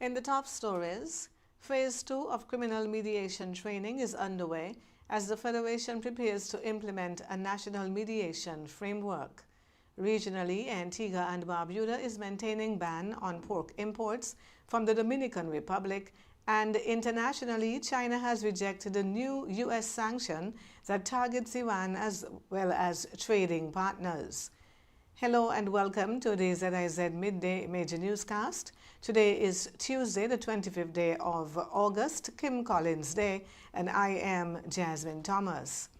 In the top stories, Phase 2 of criminal mediation training is underway as the Federation prepares to implement a national mediation framework. Regionally, Antigua and Barbuda is maintaining ban on pork imports from the Dominican Republic, and internationally, China has rejected a new U.S. sanction that targets Iran as well as trading partners. Hello and welcome to the ZIZ Midday Major Newscast. Today is Tuesday, the 25th day of August, Kim Collins Day, and I am Jasmine Thomas.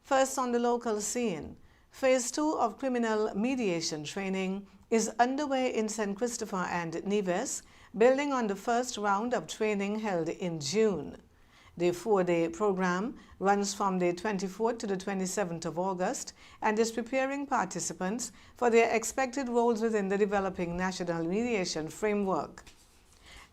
First on the local scene, Phase 2 of criminal mediation training is underway in St. Christopher and Nevis, building on the first round of training held in June. The 4-day program runs from the 24th to the 27th of August and is preparing participants for their expected roles within the developing national mediation framework.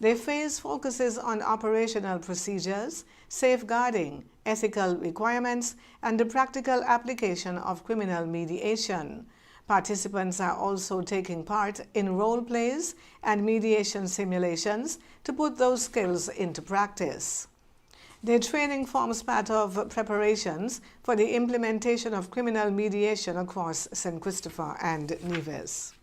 The phase focuses on operational procedures, safeguarding, ethical requirements, and the practical application of criminal mediation. Participants are also taking part in role plays and mediation simulations to put those skills into practice. The training forms part of preparations for the implementation of criminal mediation across St. Christopher and Nevis.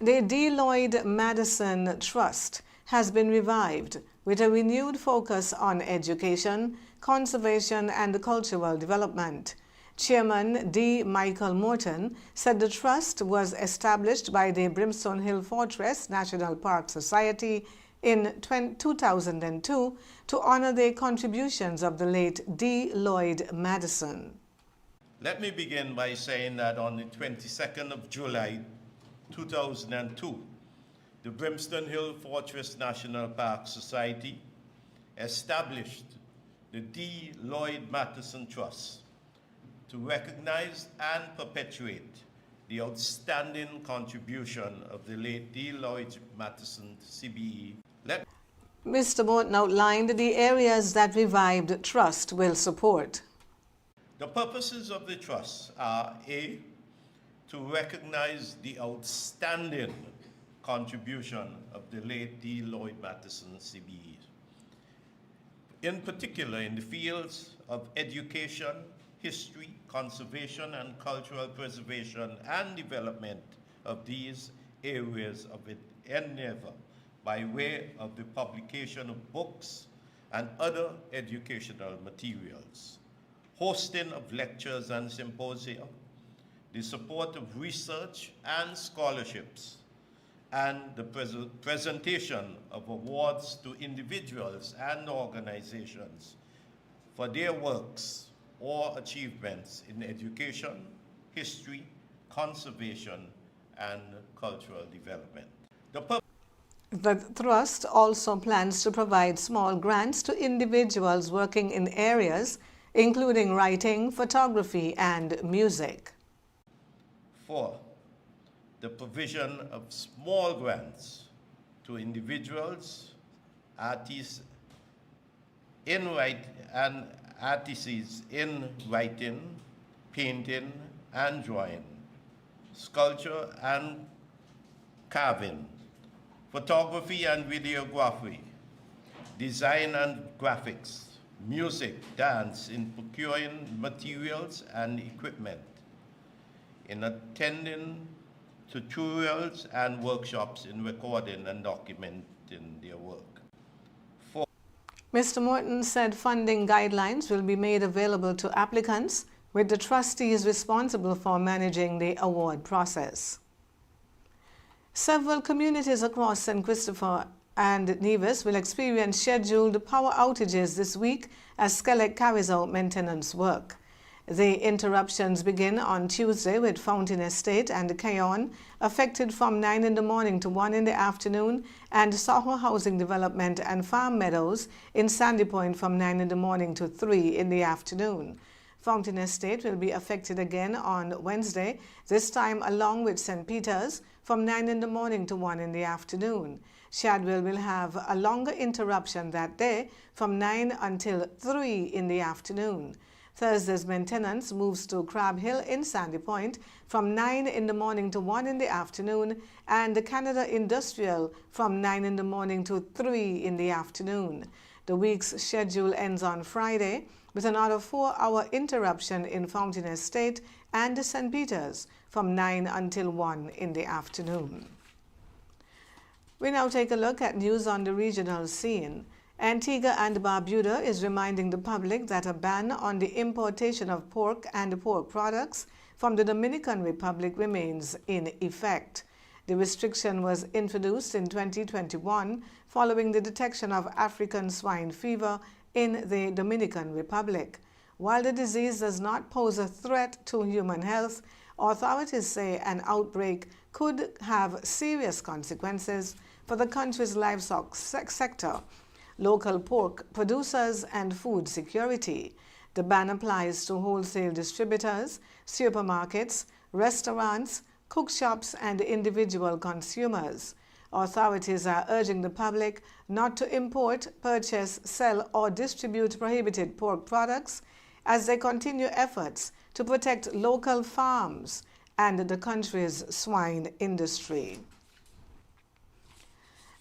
The Lloyd Madison Trust has been revived with a renewed focus on education, conservation, and cultural development. Chairman D. Michael Morton said the trust was established by the Brimstone Hill Fortress National Park Society in 2002 to honor the contributions of the late D. Lloyd Madison. Let me begin by saying that on the 22nd of July 2002, the Brimstone Hill Fortress National Park Society established the D. Lloyd Madison Trust to recognize and perpetuate the outstanding contribution of the late D. Lloyd Madison, CBE. Mr. Morton outlined the areas that revived trust will support. The purposes of the trust are A, to recognize the outstanding contribution of the late D. Lloyd Madison, CBE. In particular, in the fields of education, history, conservation, and cultural preservation and development of these areas of endeavor by way of the publication of books and other educational materials, hosting of lectures and symposia, the support of research and scholarships, and the presentation of awards to individuals and organizations for their works or achievements in education, history, conservation, and cultural development. The Trust also plans to provide small grants to individuals working in areas including writing, photography, and music. 4, the provision of small grants to individuals, artists in artists in writing, painting and drawing, sculpture and carving, photography and videography, design and graphics, music, dance, in procuring materials and equipment, in attending tutorials and workshops in recording and documenting their work. 4. Mr. Morton said funding guidelines will be made available to applicants, with the trustees responsible for managing the award process. Several communities across St. Christopher and Nevis will experience scheduled power outages this week as Skellig carries out maintenance work. The interruptions begin on Tuesday with Fountain Estate and Cayon affected from 9 in the morning to 1 in the afternoon, and Soho Housing Development and Farm Meadows in Sandy Point from 9 in the morning to 3 in the afternoon. Fountain Estate will be affected again on Wednesday, this time along with St. Peter's from 9 in the morning to 1 in the afternoon. Shadwell will have a longer interruption that day from 9 until 3 in the afternoon. Thursday's maintenance moves to Crab Hill in Sandy Point from 9 in the morning to 1 in the afternoon, and the Canada Industrial from 9 in the morning to 3 in the afternoon. The week's schedule ends on Friday with another 4-hour interruption in Fountain Estate and St. Peter's from 9 until 1 in the afternoon. We now take a look at news on the regional scene. Antigua and Barbuda is reminding the public that a ban on the importation of pork and pork products from the Dominican Republic remains in effect. The restriction was introduced in 2021 following the detection of African swine fever in the Dominican Republic. While the disease does not pose a threat to human health, authorities say an outbreak could have serious consequences for the country's livestock sector, local pork producers, and food security. The ban applies to wholesale distributors, supermarkets, restaurants, cook shops, and individual consumers. Authorities are urging the public not to import, purchase, sell, or distribute prohibited pork products as they continue efforts to protect local farms and the country's swine industry.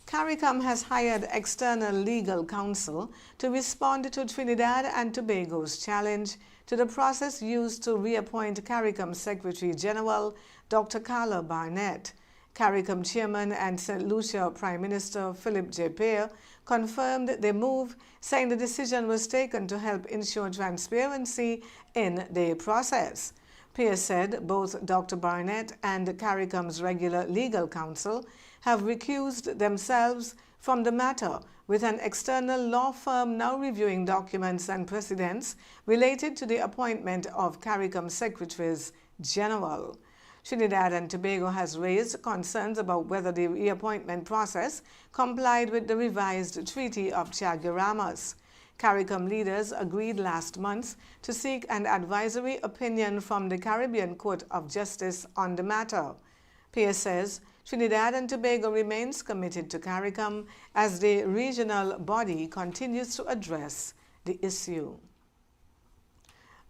CARICOM has hired external legal counsel to respond to Trinidad and Tobago's challenge to the process used to reappoint CARICOM Secretary General Dr. Carla Barnett. CARICOM Chairman and St. Lucia Prime Minister Philip J. Pear confirmed the move, saying the decision was taken to help ensure transparency in the process. Pear said both Dr. Barnett and CARICOM's regular legal counsel have recused themselves from the matter, with an external law firm now reviewing documents and precedents related to the appointment of CARICOM Secretaries General. Trinidad and Tobago has raised concerns about whether the reappointment process complied with the revised Treaty of Chaguaramas. CARICOM leaders agreed last month to seek an advisory opinion from the Caribbean Court of Justice on the matter. Pear says Trinidad and Tobago remains committed to CARICOM as the regional body continues to address the issue.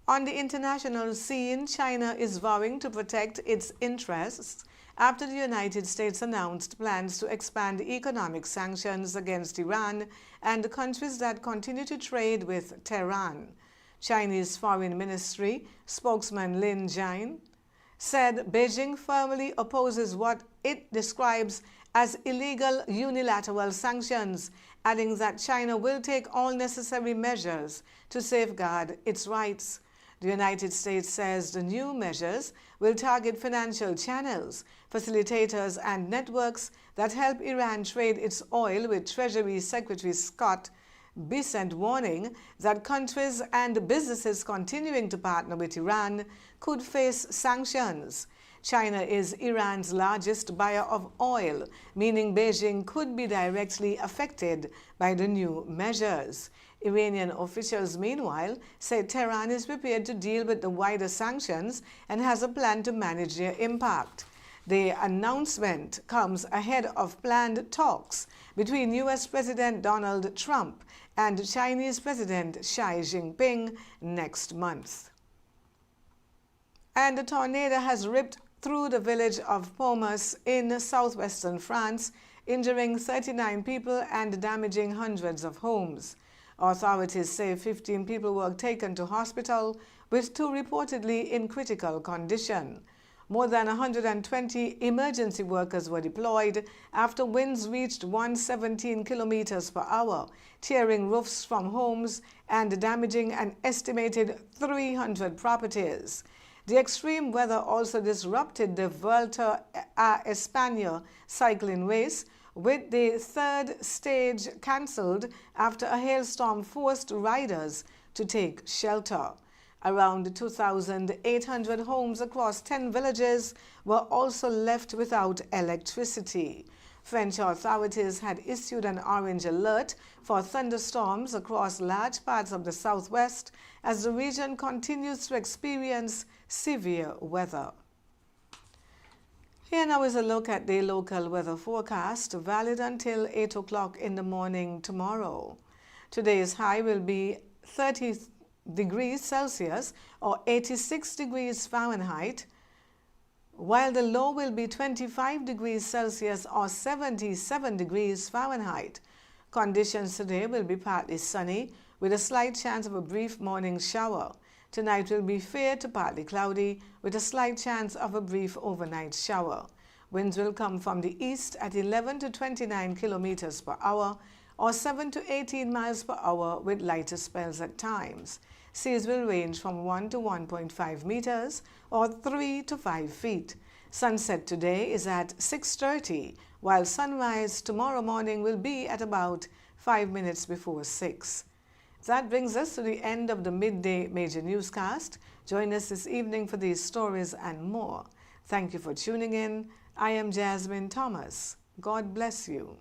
On the international scene, China is vowing to protect its interests after the United States announced plans to expand economic sanctions against Iran and the countries that continue to trade with Tehran. Chinese Foreign Ministry spokesman Lin Jian said Beijing firmly opposes what it describes as illegal unilateral sanctions, adding that China will take all necessary measures to safeguard its rights. The United States says the new measures will target financial channels, facilitators, and networks that help Iran trade its oil, with Treasury Secretary Scott Bessent warning that countries and businesses continuing to partner with Iran could face sanctions. China is Iran's largest buyer of oil, meaning Beijing could be directly affected by the new measures. Iranian officials, meanwhile, say Tehran is prepared to deal with the wider sanctions and has a plan to manage their impact. The announcement comes ahead of planned talks between U.S. President Donald Trump and Chinese President Xi Jinping next month. And a tornado has ripped through the village of Pomus in southwestern France, injuring 39 people and damaging hundreds of homes. Authorities say 15 people were taken to hospital, with 2 reportedly in critical condition. More than 120 emergency workers were deployed after winds reached 117 kilometers per hour, tearing roofs from homes and damaging an estimated 300 properties. The extreme weather also disrupted the Vuelta a España cycling race, with the 3rd stage cancelled after a hailstorm forced riders to take shelter. Around 2,800 homes across 10 villages were also left without electricity. French authorities had issued an orange alert for thunderstorms across large parts of the southwest as the region continues to experience severe weather. Here now is a look at the local weather forecast, valid until 8 o'clock in the morning tomorrow. Today's high will be 30 degrees Celsius or 86 degrees Fahrenheit, while the low will be 25 degrees Celsius or 77 degrees Fahrenheit. Conditions today will be partly sunny with a slight chance of a brief morning shower. Tonight will be fair to partly cloudy with a slight chance of a brief overnight shower. Winds will come from the east at 11 to 29 kilometers per hour or 7 to 18 miles per hour with lighter spells at times. Seas will range from 1 to 1.5 meters or 3 to 5 feet. Sunset today is at 6:30, while sunrise tomorrow morning will be at about 5 minutes before 6. That brings us to the end of the Midday Major Newscast. Join us this evening for these stories and more. Thank you for tuning in. I am Jasmine Thomas. God bless you.